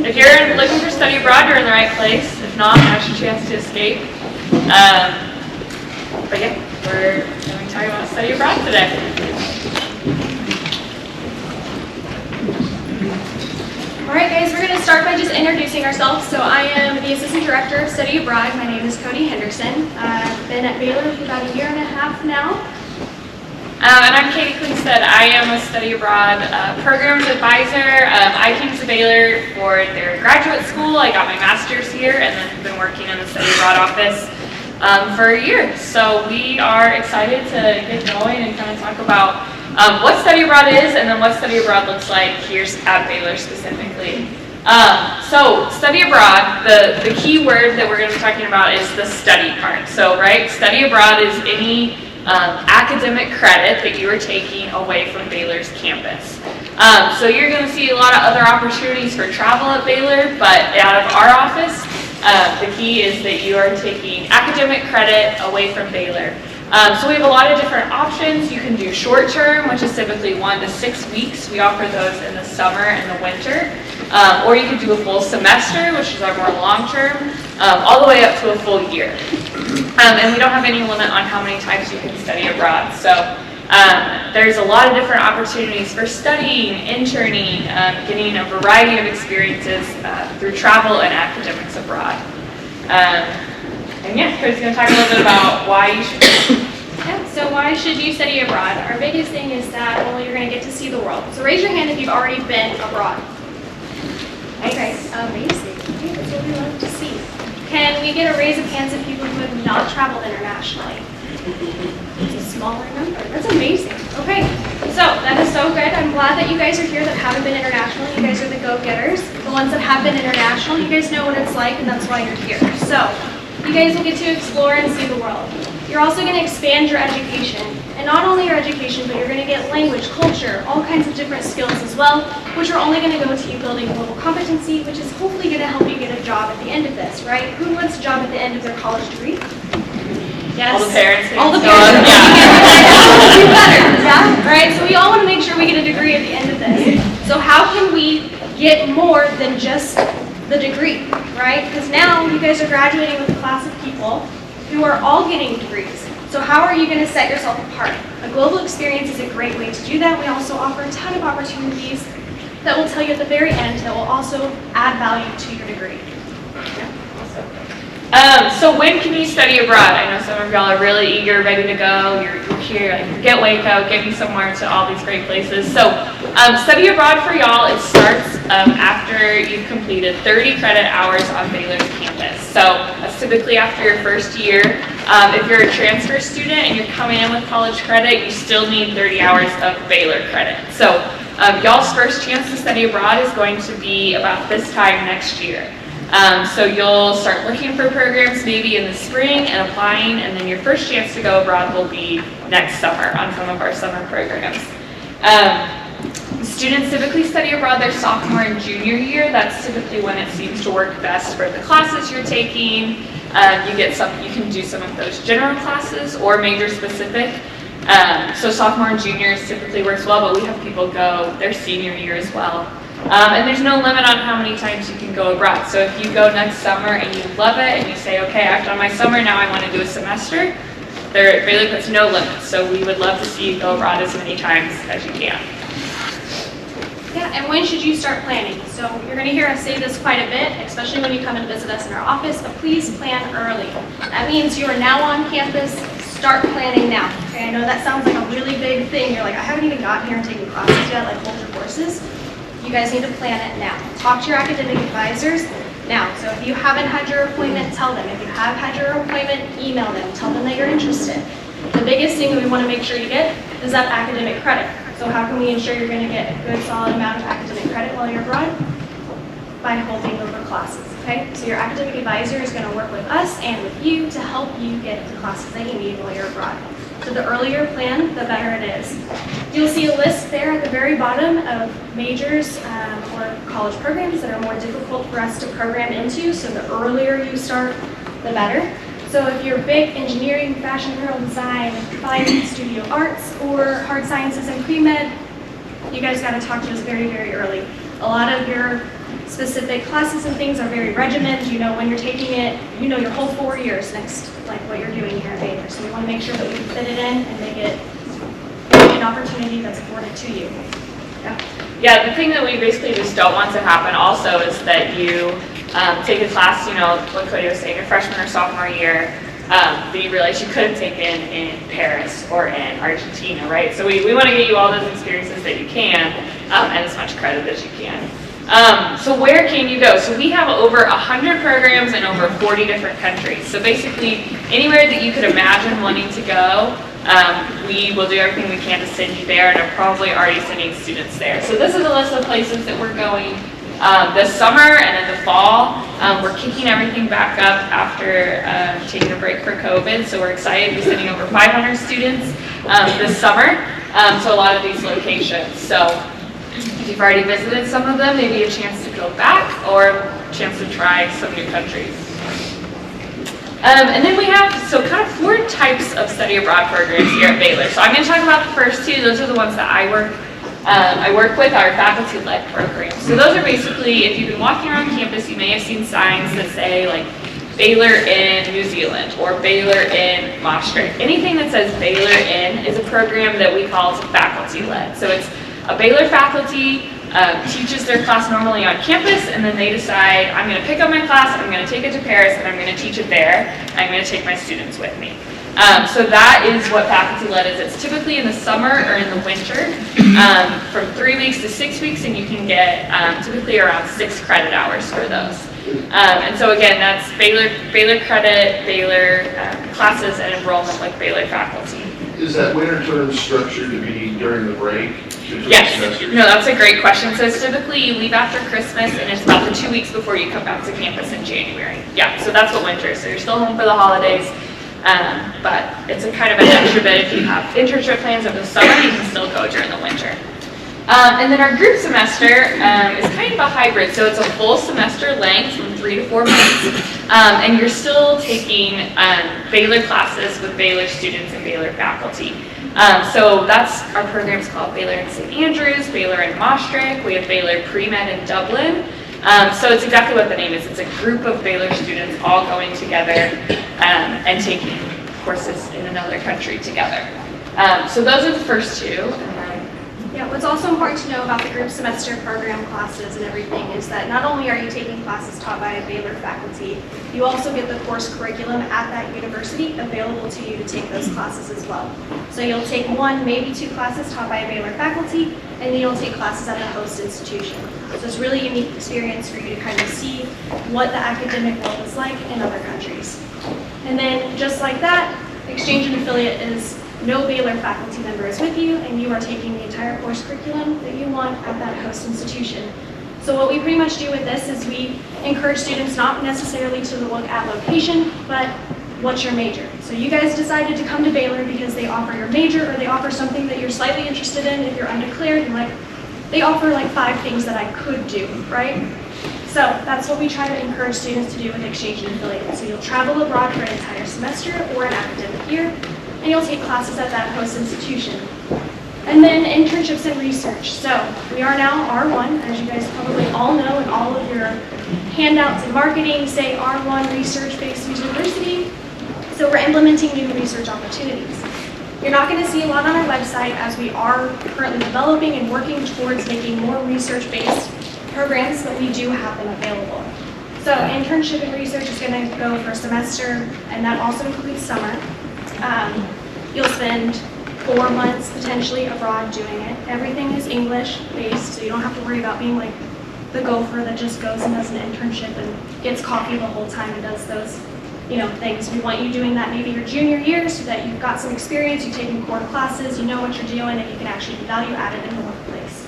If you're looking for study abroad, you're in the right place. If not, now's your chance to escape. But yeah, we're going to talk about study abroad today. Alright guys, we're going to start by just introducing ourselves. So I am the Assistant Director of Study Abroad. My name is Cody Henderson. I've been at Baylor for about a year and a half now. And I'm Katie Klingstead. I am a study abroad programs advisor. I came to Baylor for their graduate school. I got my master's here and then have been working in the study abroad office for a year. So we are excited to get going and kind of talk about what study abroad is and then what study abroad looks like here at Baylor specifically. So study abroad, the key word that we're going to be talking about is the study part. So study abroad is any academic credit that you are taking away from Baylor's campus. So you're going to see a lot of other opportunities for travel at Baylor, but out of our office, the key is that you are taking academic credit away from Baylor. So we have a lot of different options. You can do short term, which is typically 1 to 6 weeks. We offer those in the summer and the winter. Or you can do a full semester, which is our more long term, all the way up to a full year. And we don't have any limit on how many times you can study abroad. So there's a lot of different opportunities for studying, interning, getting a variety of experiences through travel and academics abroad. And yeah, Cody's going to talk a little bit about why you should. Yeah, so why should you study abroad? Our biggest thing is that, well, you're going to get to see the world. So raise your hand if you've already been abroad. Okay, amazing. Okay, that's what we love to see. Can we get a raise of hands of people who have not traveled internationally? It's a smaller number. That's amazing. Okay, so that is so good. I'm glad that you guys are here that haven't been international. You guys are the go-getters. The ones that have been international, you guys know what it's like, and that's why you're here. So you guys will get to explore and see the world. You're also going to expand your education. And not only your education, but you're going to get language, culture, all kinds of different skills as well, which are only going to go to you building global competency, which is hopefully going to help you get a job at the end of this, right? Who wants a job at the end of their college degree? Yes. All the parents. All the parents. Yeah. Do better. Yeah. Right. So we all want to make sure we get a degree at the end of this. So how can we get more than just the degree, right? Because now you guys are graduating with a class of people who are all getting degrees. So how are you going to set yourself apart? A global experience is a great way to do that. We also offer a ton of opportunities that will tell you at the very end that will also add value to your degree. Yeah, awesome. So when can you study abroad? I know some of y'all are really eager, ready to go. You're here, like, get Waco, get me somewhere to all these great places. So study abroad for y'all, it starts after you've completed 30 credit hours on Baylor's campus. So that's typically after your first year. If you're a transfer student and you're coming in with college credit, you still need 30 hours of Baylor credit. So y'all's first chance to study abroad is going to be about this time next year. So you'll start looking for programs maybe in the spring and applying, and then your first chance to go abroad will be next summer on some of our summer programs. Students typically study abroad their sophomore and junior year. That's typically when it seems to work best for the classes you're taking. You can do some of those general classes or major specific. So sophomore and juniors typically works well, but we have people go their senior year as well. And there's no limit on how many times you can go abroad. So if you go next summer and you love it and you say, okay, I've done my summer, now I want to do a semester, Baylor puts no limits. So we would love to see you go abroad as many times as you can. Yeah, and when should you start planning? So you're going to hear us say this quite a bit, especially when you come and visit us in our office, but please plan early. That means you are now on campus, start planning now. Okay, I know that sounds like a really big thing. You're like, I haven't even gotten here and taken classes yet, like hold your courses. You guys need to plan it now. Talk to your academic advisors now. So if you haven't had your appointment, tell them. If you have had your appointment, email them. Tell them that you're interested. The biggest thing that we want to make sure you get is that academic credit. So how can we ensure you're going to get a good solid amount of academic credit while you're abroad? By holding over classes, okay? So your academic advisor is going to work with us and with you to help you get the classes that you need while you're abroad. So the earlier plan, the better it is. You'll see a list there at the very bottom of majors or college programs that are more difficult for us to program into. So the earlier you start, the better. So if you're big engineering, fashion, apparel design, fine studio arts, or hard sciences and pre-med, you guys got to talk to us very, very early. A lot of your specific classes and things are very regimented. You know when you're taking it, you know your whole 4 years next, like what you're doing here at Baylor. So we want to make sure that we can fit it in and make it an opportunity that's afforded to you. Yeah, the thing that we basically just don't want to happen also is that you take a class, like Cody was saying, your freshman or sophomore year, that you realize you couldn't take in Paris or in Argentina, right? So we want to get you all those experiences that you can, and as much credit as you can. So where can you go? So we have over 100 programs in over 40 different countries. So basically, anywhere that you could imagine wanting to go, we will do everything we can to send you there, and are probably already sending students there. So this is a list of places that we're going this summer and in the fall. We're kicking everything back up after taking a break for COVID, so we're excited to be sending over 500 students this summer to a lot of these locations. So if you've already visited some of them, maybe a chance to go back or a chance to try some new countries. And then we have, kind of 4 types of study abroad programs here at Baylor. So I'm going to talk about the first 2. Those are the ones that I work with, our faculty-led programs. So those are basically, if you've been walking around campus, you may have seen signs that say like Baylor in New Zealand or Baylor in Maastricht. Anything that says Baylor in is a program that we call faculty-led. So it's a Baylor faculty teaches their class normally on campus, and then they decide, I'm going to pick up my class, I'm going to take it to Paris, and I'm going to teach it there, and I'm going to take my students with me. So that is what faculty-led is. It's typically in the summer or in the winter, from 3 weeks to 6 weeks, and you can get typically around 6 credit hours for those. And so again, that's Baylor credit, Baylor classes, and enrollment like Baylor faculty. Is that winter term structured to be during the break? Yes. No, that's a great question. So it's typically you leave after Christmas, and it's about the 2 weeks before you come back to campus in January. Yeah, so that's what winter is. So you're still home for the holidays, but it's a kind of an extra bit. If you have internship plans over the summer, you can still go during the winter. And then our group semester is kind of a hybrid. So it's a full semester length from 3 to 4 months. And you're still taking Baylor classes with Baylor students and Baylor faculty. So that's our programs called Baylor in St. Andrews, Baylor in Maastricht. We have Baylor Pre-Med in Dublin. So it's exactly what the name is. It's a group of Baylor students all going together and taking courses in another country together. So those are the first 2. Yeah, what's also important to know about the group semester program classes and everything is that not only are you taking classes taught by a Baylor faculty, you also get the course curriculum at that university available to you to take those classes as well. So you'll take 1, maybe 2 classes taught by a Baylor faculty, and then you'll take classes at a host institution. So it's a really unique experience for you to kind of see what the academic world is like in other countries. And then just like that, exchange and affiliate is no Baylor faculty member is with you, and you are taking the entire course curriculum that you want at that host institution. So what we pretty much do with this is we encourage students not necessarily to look at location, but what's your major. So you guys decided to come to Baylor because they offer your major, or they offer something that you're slightly interested in. If you're undeclared, you're like, they offer like 5 things that I could do, right? So that's what we try to encourage students to do with exchange and affiliate. So you'll travel abroad for an entire semester or an academic year, and you'll take classes at that host institution. And then internships and research. So we are now R1, as you guys probably all know, and all of your handouts and marketing say R1 research-based university. So we're implementing new research opportunities. You're not going to see a lot on our website, as we are currently developing and working towards making more research-based programs, but we do have them available. So internship and research is going to go for a semester, and that also includes summer. You'll spend 4 months potentially abroad doing it. Everything is English based, so you don't have to worry about being like the gopher that just goes and does an internship and gets coffee the whole time and does those, things. We want you doing that maybe your junior year, so that you've got some experience, you've taken core classes, you know what you're doing, and you can actually be value added in the workplace.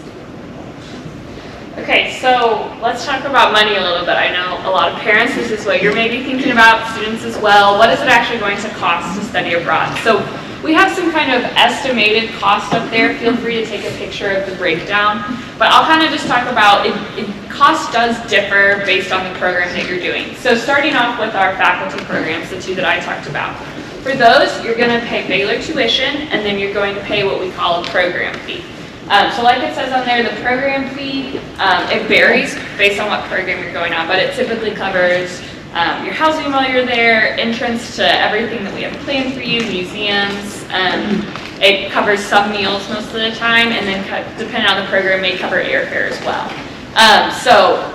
Okay, so let's talk about money a little bit. I know a lot of parents, this is what you're maybe thinking about, students as well. What is it actually going to cost to study abroad? So we have some kind of estimated cost up there. Feel free to take a picture of the breakdown. But I'll kind of just talk about, cost does differ based on the program that you're doing. So starting off with our faculty programs, the 2 that I talked about. For those, you're going to pay Baylor tuition, and then you're going to pay what we call a program fee. So like it says on there, the program fee, it varies based on what program you're going on, but it typically covers your housing while you're there, entrance to everything that we have planned for you, museums. It covers some meals most of the time, and then depending on the program, may cover airfare as well. So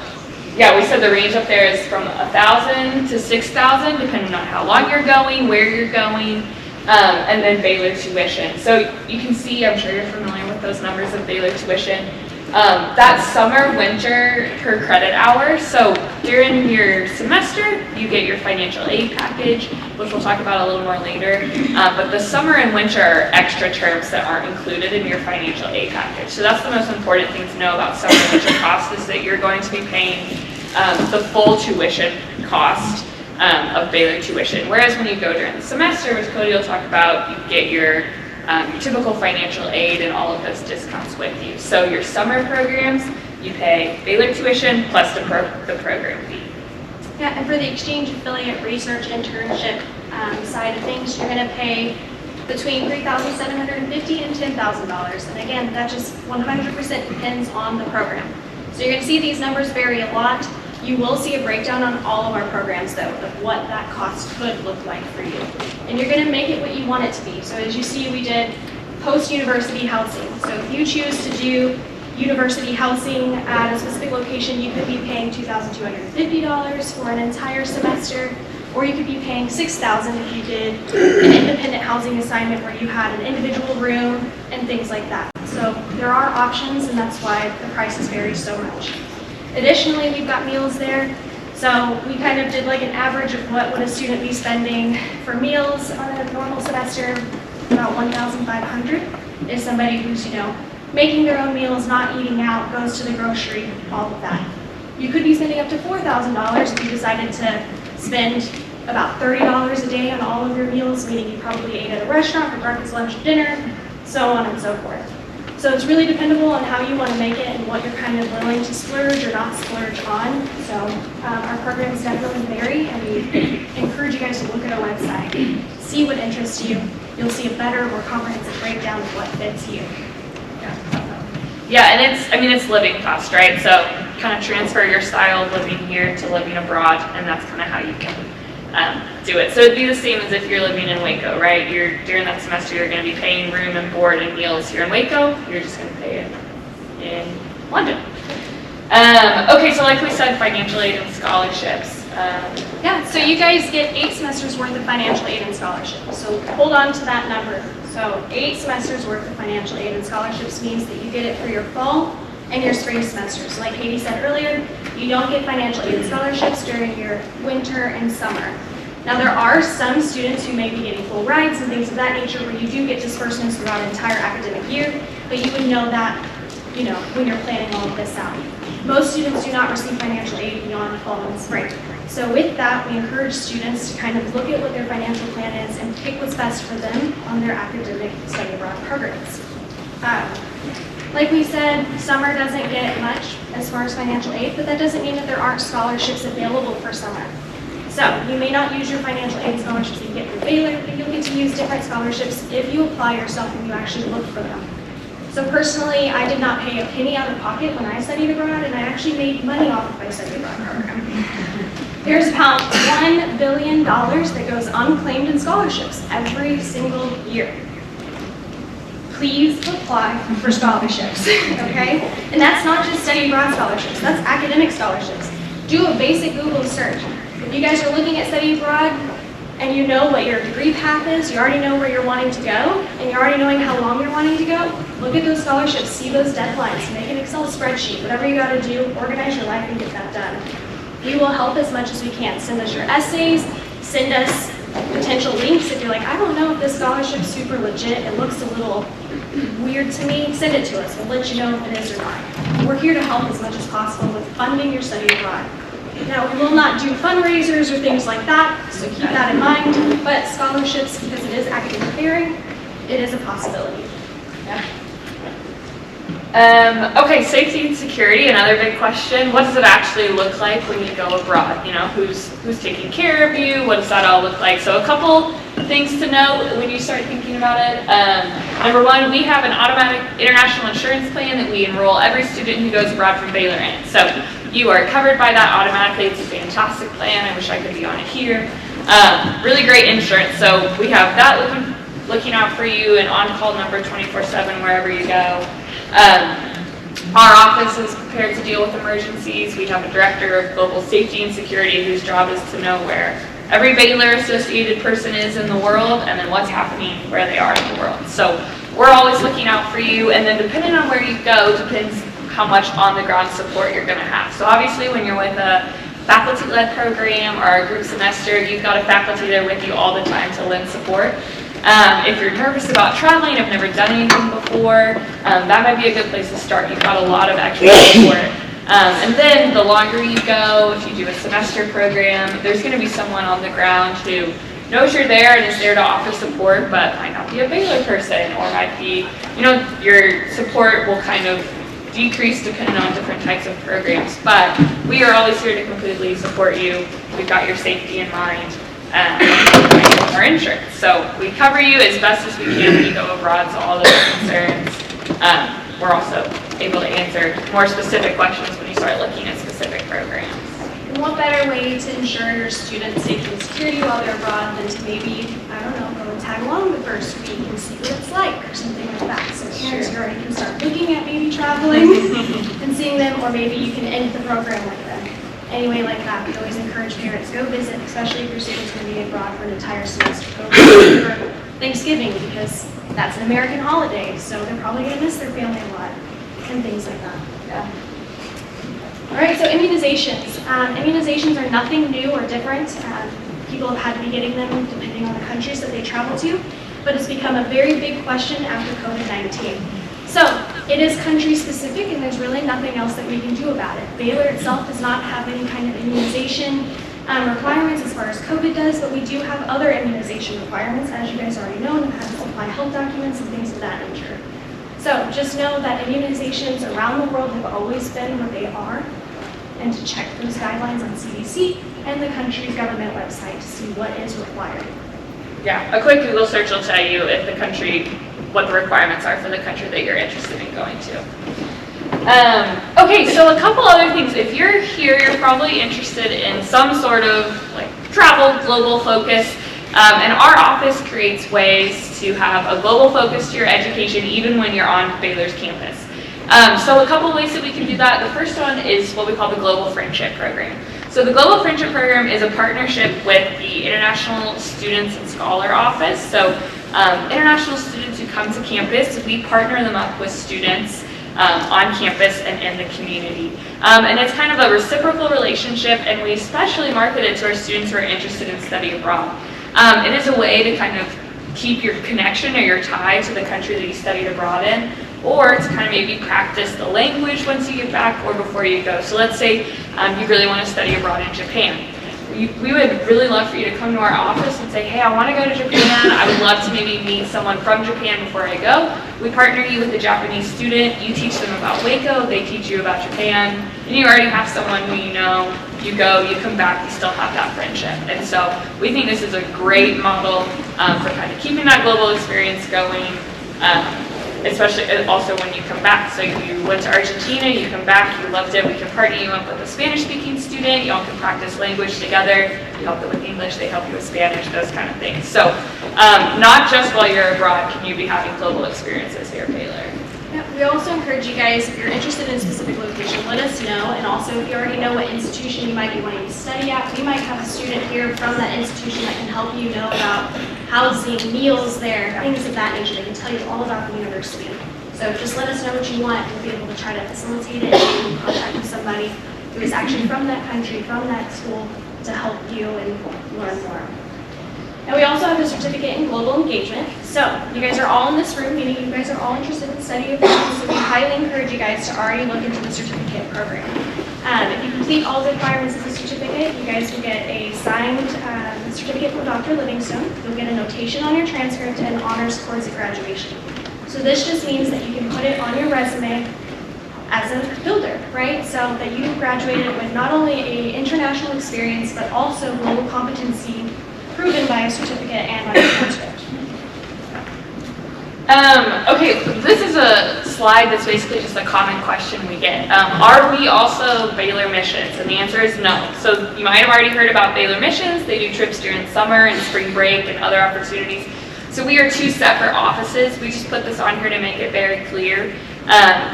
yeah, we said the range up there is from $1,000 to $6,000, depending on how long you're going, where you're going. And then Baylor tuition. So you can see, I'm sure you're familiar with those numbers of Baylor tuition. That's summer, winter per credit hour. So during your semester, you get your financial aid package, which we'll talk about a little more later. But the summer and winter are extra terms that aren't included in your financial aid package. So that's the most important thing to know about summer and winter costs, is that you're going to be paying the full tuition cost of Baylor tuition. Whereas when you go during the semester, which Cody will talk about, you get your typical financial aid and all of those discounts with you. So your summer programs, you pay Baylor tuition plus the program fee. Yeah, and for the exchange affiliate research internship side of things, you're going to pay between $3,750 and $10,000. And again, that just 100% depends on the program. So you're going to see these numbers vary a lot. You will see a breakdown on all of our programs, though, of what that cost could look like for you. And you're going to make it what you want it to be. So as you see, we did post-university housing. So if you choose to do university housing at a specific location, you could be paying $2,250 for an entire semester, or you could be paying $6,000 if you did an independent housing assignment where you had an individual room and things like that. So there are options, and that's why the prices vary so much. Additionally, we've got meals there. So we kind of did like an average of what would a student be spending for meals on a normal semester. About $1,500 is somebody who's, making their own meals, not eating out, goes to the grocery, all of that. You could be spending up to $4,000 if you decided to spend about $30 a day on all of your meals, meaning you probably ate at a restaurant for breakfast, lunch, dinner, so on and so forth. So it's really dependable on how you want to make it and what you're kind of willing to splurge or not splurge on. So our programs definitely vary, and we encourage you guys to look at our website, see what interests you. You'll see a better, more comprehensive breakdown of what fits you. Yeah, and it's living cost, right? So kind of transfer your style of living here to living abroad, and that's kind of how you can do it. So it'd be the same as if you're living in Waco, right? During that semester, you're going to be paying room and board and meals here in Waco. You're just going to pay it in London. Okay, so like we said, financial aid and scholarships. Yeah, so you guys get 8 semesters worth of financial aid and scholarships. So hold on to that number. So 8 semesters worth of financial aid and scholarships means that you get it for your fall and your spring semesters. Like Katie said earlier, you don't get financial aid and scholarships during your winter and summer. Now there are some students who may be getting full rides and things of that nature where you do get disbursements throughout an entire academic year, but you would know that, when you're planning all of this out. Most students do not receive financial aid beyond fall and spring. So with that, we encourage students to kind of look at what their financial plan is and pick what's best for them on their academic study abroad programs. Like we said, summer doesn't get much as far as financial aid, but that doesn't mean that there aren't scholarships available for summer. So you may not use your financial aid scholarships that you get through Baylor, but you'll get to use different scholarships if you apply yourself and you actually look for them. So personally, I did not pay a penny out of pocket when I studied abroad, and I actually made money off of my study abroad program. There's about $1 billion that goes unclaimed in scholarships every single year. Please apply for scholarships, okay? And that's not just study abroad scholarships, that's academic scholarships. Do a basic Google search. If you guys are looking at study abroad and you know what your degree path is, you already know where you're wanting to go, and you're already knowing how long you're wanting to go, look at those scholarships, see those deadlines, make an Excel spreadsheet, whatever you gotta do, organize your life and get that done. We will help as much as we can. Send us your essays, send us potential links. If you're like, I don't know if this scholarship's super legit, it looks a little weird to me, send it to us. We'll let you know if it is or not. We're here to help as much as possible with funding your study abroad. Now, we will not do fundraisers or things like that, so keep that in mind, but scholarships, because it is academic fairing, it is a possibility. Yeah. Okay, safety and security, another big question. What does it actually look like when you go abroad? Who's taking care of you? What does that all look like? So a couple things to note when you start thinking about it. Number one, we have an automatic international insurance plan that we enroll every student who goes abroad from Baylor in. So you are covered by that automatically. It's a fantastic plan. I wish I could be on it here. Really great insurance. So we have that looking out for you, and on-call number 24/7 wherever you go. Our office is prepared to deal with emergencies. We have a director of global safety and security whose job is to know where every Baylor associated person is in the world and then what's happening where they are in the world. So we're always looking out for you, and then depending on where you go depends how much on-the-ground support you're going to have. So obviously when you're with a faculty-led program or a group semester, you've got a faculty there with you all the time to lend support. If you're nervous about traveling, have never done anything before, that might be a good place to start. You've got a lot of extra support. And then the longer you go, if you do a semester program, there's going to be someone on the ground who knows you're there and is there to offer support, but might not be a Baylor person, or might be, your support will kind of decrease depending on different types of programs. But we are always here to completely support you. We've got your safety in mind. Our insurance. So we cover you as best as we can when you go abroad, so all those concerns. We're also able to answer more specific questions when you start looking at specific programs. And what better way to ensure your students' safety and security while they're abroad than to maybe, go and tag along the first week and see what it's like or something like that. So parents already can start looking at maybe traveling and seeing them, or maybe you can end the program with them. Anyway, like that, we always encourage parents, go visit, especially if your student's going to be abroad for an entire semester. Go visit for Thanksgiving, because that's an American holiday, so they're probably going to miss their family a lot, and things like that. Yeah. All right, so immunizations. Immunizations are nothing new or different. People have had to be getting them depending on the countries that they travel to, but it's become a very big question after COVID-19. So it is country specific, and there's really nothing else that we can do about it. Baylor itself does not have any kind of immunization requirements as far as COVID does, but we do have other immunization requirements, as you guys already know, and have to supply health documents and things of that nature. So just know that immunizations around the world have always been what they are, and to check those guidelines on CDC and the country's government website to see what is required. Yeah, a quick Google search will tell you if the country, what the requirements are for the country that you're interested in going to. Okay, so a couple other things. If you're here, you're probably interested in some sort of travel, global focus, and our office creates ways to have a global focus to your education even when you're on Baylor's campus. So a couple of ways that we can do that. The first one is what we call the Global Friendship Program. So the Global Friendship Program is a partnership with the International Students and Scholar Office. So international students who come to campus, we partner them up with students on campus and in the community. And it's kind of a reciprocal relationship, and we especially market it to our students who are interested in study abroad. It is a way to kind of keep your connection or your tie to the country that you studied abroad in, or to kind of maybe practice the language once you get back or before you go. So let's say you really want to study abroad in Japan. We would really love for you to come to our office and say, hey, I want to go to Japan. I would love to maybe meet someone from Japan before I go. We partner you with a Japanese student. You teach them about Waco. They teach you about Japan. And you already have someone who you know. You go, you come back, you still have that friendship. And so we think this is a great model for kind of keeping that global experience going. Especially also when you come back. So you went to Argentina, you come back, you loved it, we can partner you up with a Spanish-speaking student, y'all can practice language together, you help them with English, they help you with Spanish, those kind of things. So not just while you're abroad can you be having global experiences here at Baylor. Yeah, we also encourage you guys, if you're interested in a specific location, let us know. And also, if you already know what institution you might be wanting to study at, we might have a student here from that institution that can help you know about housing, meals there, things of that nature. They can tell you all about the university. So just let us know what you want, and we'll be able to try to facilitate it and contact with somebody who is actually from that country, from that school, to help you and learn more. And we also have a certificate in global engagement. So you guys are all in this room, meaning you guys are all interested in study abroad, so we highly encourage you guys to already look into the certificate program. If you complete all the requirements of the certificate, you guys will get a signed certificate from Dr. Livingstone. You'll get a notation on your transcript and honors scores at graduation. So this just means that you can put it on your resume as a builder, right? So that you graduated with not only an international experience, but also global competency proven by a certificate and by a transcript. Okay, this is a slide that's basically just a common question we get. Are we also Baylor Missions? And the answer is no. So you might have already heard about Baylor Missions. They do trips during summer and spring break and other opportunities. So we are two separate offices. We just put this on here to make it very clear.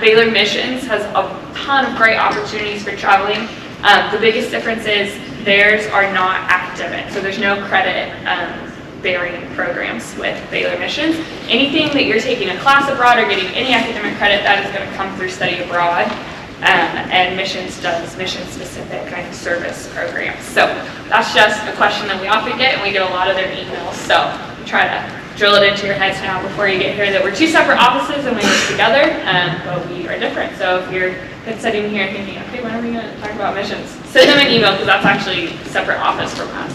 Baylor Missions has a ton of great opportunities for traveling. The biggest difference is theirs are not academic, so there's no credit bearing programs with Baylor Missions. Anything that you're taking a class abroad or getting any academic credit, that is going to come through study abroad. And Missions does mission-specific kind of service programs. So that's just a question that we often get, and we get a lot of their emails. So try to drill it into your heads now before you get here that we're two separate offices and we work together, but we are different. So if you're sitting here thinking, okay, when are we going to talk about missions? Send them an email because that's actually a separate office from us.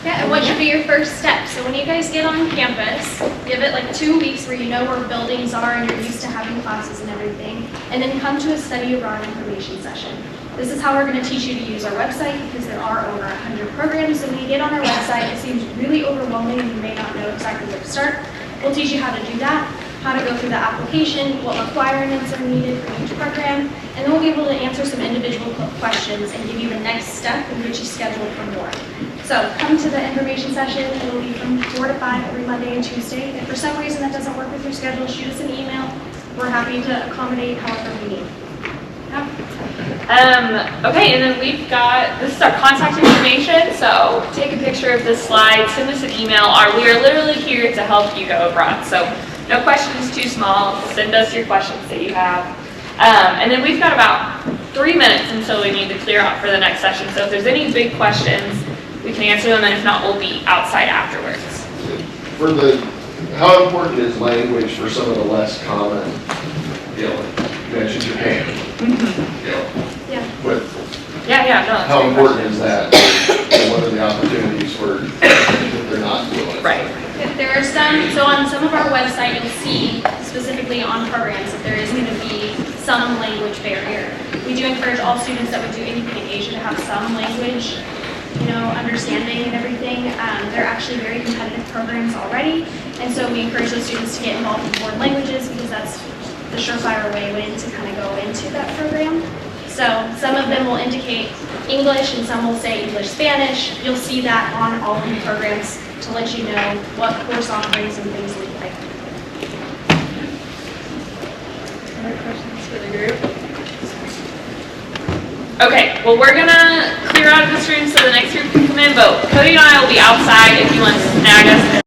Yeah, and what should be your first step? So when you guys get on campus, give it like 2 weeks where you know where buildings are and you're used to having classes and everything, and then come to a study abroad information session. This is how we're going to teach you to use our website because there are over 100 programs. So when you get on our website, it seems really overwhelming and you may not know exactly where to start. We'll teach you how to do that, how to go through the application, what requirements are needed for each program, and then we'll be able to answer some individual questions and give you the next step and get you scheduled for more. So come to the information session. It will be from 4 to 5 every Monday and Tuesday. If for some reason that doesn't work with your schedule, shoot us an email. We're happy to accommodate however we need. Okay, and then we've got, this is our contact information, so take a picture of this slide, send us an email. We are literally here to help you go abroad, so no question is too small. Send us your questions that you have. And then we've got about 3 minutes until we need to clear out for the next session, so if there's any big questions, we can answer them, and if not, we'll be outside afterwards. How important is language for some of the less common, you mentioned Japan. Yeah. But Yeah, no. how important is that? And what are the opportunities for that they're not doing? Right. There are some, so on some of our website, you'll see specifically on programs that there is going to be some language barrier. We do encourage all students that would do anything in Asia to have some language, understanding and everything. They're actually very competitive programs already, and so we encourage those students to get involved in foreign languages because that's the surefire way to kind of go into that program. So some of them will indicate English and some will say English-Spanish. You'll see that on all of the programs to let you know what course offerings and things look like. Other questions for the group? Okay, well we're gonna clear out of this room so the next group can come in, but Cody and I will be outside if you want to snag us.